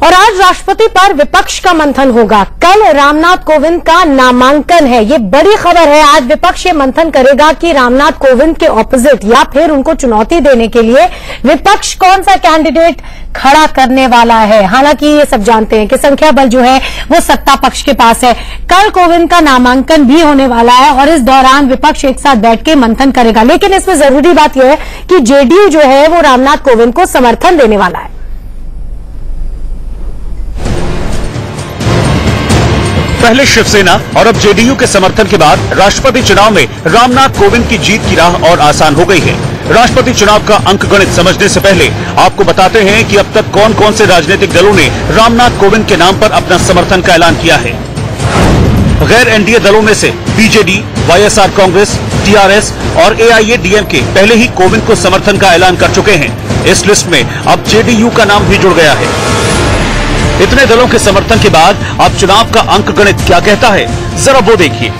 और आज राष्ट्रपति पर विपक्ष का मंथन होगा। कल रामनाथ कोविंद का नामांकन है, ये बड़ी खबर है। आज विपक्ष ये मंथन करेगा कि रामनाथ कोविंद के ऑपोजिट या फिर उनको चुनौती देने के लिए विपक्ष कौन सा कैंडिडेट खड़ा करने वाला है। हालांकि ये सब जानते हैं कि संख्या बल जो है वो सत्ता पक्ष के पास है। कल कोविंद का नामांकन भी होने वाला है और इस दौरान विपक्ष एक साथ बैठ के मंथन करेगा। लेकिन इसमें जरूरी बात यह है कि जेडीयू जो है वो रामनाथ कोविंद को समर्थन देने वाला है। पहले शिवसेना और अब जेडीयू के समर्थन के बाद राष्ट्रपति चुनाव में रामनाथ कोविंद की जीत की राह और आसान हो गई है। राष्ट्रपति चुनाव का अंकगणित समझने से पहले आपको बताते हैं कि अब तक कौन कौन से राजनीतिक दलों ने रामनाथ कोविंद के नाम पर अपना समर्थन का ऐलान किया है। गैर एनडीए दलों में से बीजेडी, वाईएसआर कांग्रेस, टीआरएस और एआईएडीएमके पहले ही कोविंद को समर्थन का ऐलान कर चुके हैं। इस लिस्ट में अब जेडीयू का नाम भी जुड़ गया है। इतने दलों के समर्थन के बाद अब चुनाव का अंकगणित क्या कहता है, जरा वो देखिए।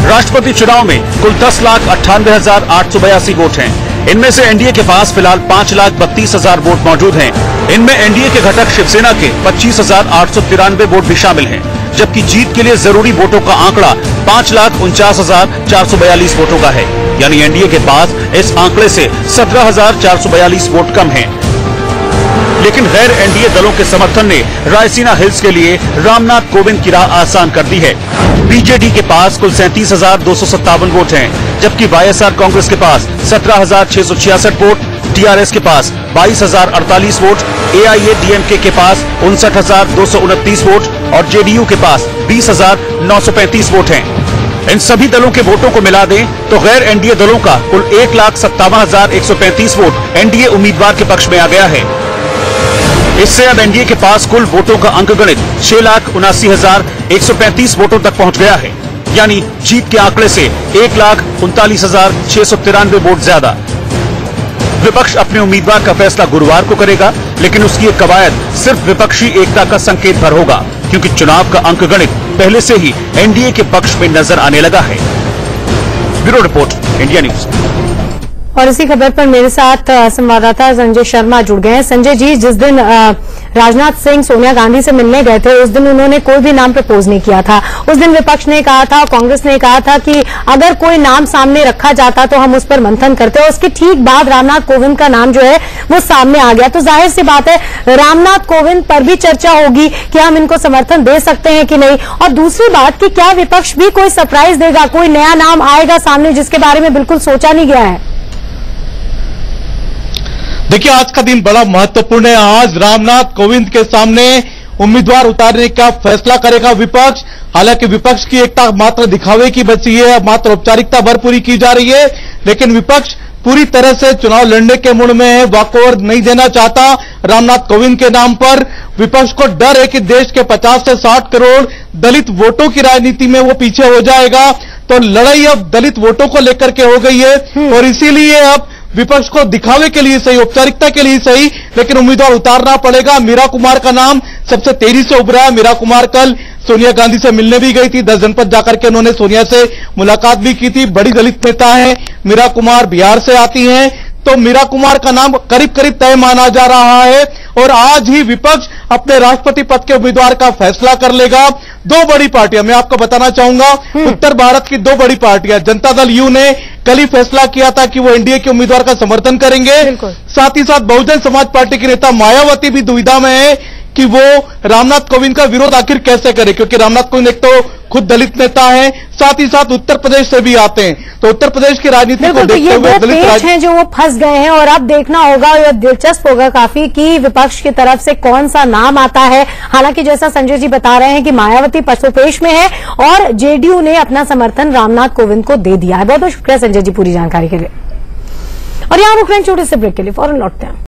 राष्ट्रपति चुनाव में कुल 10,98,882 वोट हैं। इनमें से एनडीए के पास फिलहाल 5,32,000 वोट मौजूद हैं। इनमें एनडीए के घटक शिवसेना के 25,893 वोट भी शामिल हैं, जबकि जीत के लिए जरूरी वोटों का आंकड़ा 5,49,442 वोटों का है। यानी एनडीए के पास इस आंकड़े से 17,442 वोट कम हैं। लेकिन गैर एनडीए दलों के समर्थन ने रायसीना हिल्स के लिए रामनाथ कोविंद की राह आसान कर दी है। बीजेडी के पास कुल 37,257 वोट हैं, जबकि वाईएसआर कांग्रेस के पास 17,666 वोट, टीआरएस के पास 22,048 वोट, एआईएडीएमके के पास 59,229 वोट और जेडीयू के पास 20,935 वोट हैं। इन सभी दलों के वोटों को मिला दें तो गैर एनडीए दलों का कुल 1,57,135 वोट एनडीए उम्मीदवार के पक्ष में आ गया है। इससे अब एनडीए के पास कुल वोटों का अंकगणित 6,79,135 वोटों तक पहुंच गया है। यानी जीत के आंकड़े से 1,39,693 वोट ज्यादा। विपक्ष अपने उम्मीदवार का फैसला गुरुवार को करेगा, लेकिन उसकी एक कवायद सिर्फ विपक्षी एकता का संकेत भर होगा, क्योंकि चुनाव का अंकगणित पहले से ही एनडीए के पक्ष में नजर आने लगा है। Bureau report, India news. और इसी खबर पर मेरे साथ संवाददाता संजय शर्मा जुड़ गए हैं। संजय जी, जिस दिन राजनाथ सिंह सोनिया गांधी से मिलने गए थे उस दिन उन्होंने कोई भी नाम प्रपोज नहीं किया था। उस दिन विपक्ष ने कहा था, कांग्रेस ने कहा था कि अगर कोई नाम सामने रखा जाता तो हम उस पर मंथन करते। और उसके ठीक बाद रामनाथ कोविंद का नाम जो है वो सामने आ गया। तो जाहिर सी बात है रामनाथ कोविंद पर भी चर्चा होगी कि हम इनको समर्थन दे सकते हैं कि नहीं। और दूसरी बात कि क्या विपक्ष भी कोई सरप्राइज देगा, कोई नया नाम आएगा सामने जिसके बारे में बिल्कुल सोचा नहीं गया है। देखिए, आज का दिन बड़ा महत्वपूर्ण है। आज रामनाथ कोविंद के सामने उम्मीदवार उतारने का फैसला करेगा विपक्ष। हालांकि विपक्ष की एकता मात्र दिखावे की बची है, मात्र औपचारिकता भर पूरी की जा रही है, लेकिन विपक्ष पूरी तरह से चुनाव लड़ने के मूड में है, वॉकओवर नहीं देना चाहता रामनाथ कोविंद के नाम पर। विपक्ष को डर है कि देश के 50 से 60 करोड़ दलित वोटों की राजनीति में वो पीछे हो जाएगा। तो लड़ाई अब दलित वोटों को लेकर के हो गई है और इसीलिए अब विपक्ष को दिखावे के लिए सही, औपचारिकता के लिए सही, लेकिन उम्मीदवार उतारना पड़ेगा। मीरा कुमार का नाम सबसे तेजी से उभरा है। मीरा कुमार कल सोनिया गांधी से मिलने भी गई थी। 10 जनपद जाकर के उन्होंने सोनिया से मुलाकात भी की थी। बड़ी दलित नेता है मीरा कुमार, बिहार से आती हैं, तो मीरा कुमार का नाम करीब करीब तय माना जा रहा है। और आज ही विपक्ष अपने राष्ट्रपति पद के उम्मीदवार का फैसला कर लेगा। दो बड़ी पार्टियां मैं आपको बताना चाहूंगा, उत्तर भारत की दो बड़ी पार्टियां, जनता दल यू ने कल ही फैसला किया था कि वो एनडीए के उम्मीदवार का समर्थन करेंगे। साथ ही साथ बहुजन समाज पार्टी के नेता मायावती भी दुविधा में है कि वो रामनाथ कोविंद का विरोध आखिर कैसे करे, क्योंकि रामनाथ कोविंद एक तो खुद दलित नेता है, साथ ही साथ उत्तर प्रदेश से भी आते हैं। तो उत्तर प्रदेश की राजनीति को देखते हुए दलित हैं जो वो फंस गए हैं। और अब देखना होगा, यह दिलचस्प होगा काफी कि विपक्ष की तरफ से कौन सा नाम आता है। हालांकि जैसा संजय जी बता रहे हैं कि मायावती पसोपेश में है और जेडीयू ने अपना समर्थन रामनाथ कोविंद को दे दिया है। बहुत बहुत शुक्रिया संजय जी पूरी जानकारी के लिए। और यहां रुक रहे हैं छोटे से ब्रेक के लिए, फौरन लौटते हैं।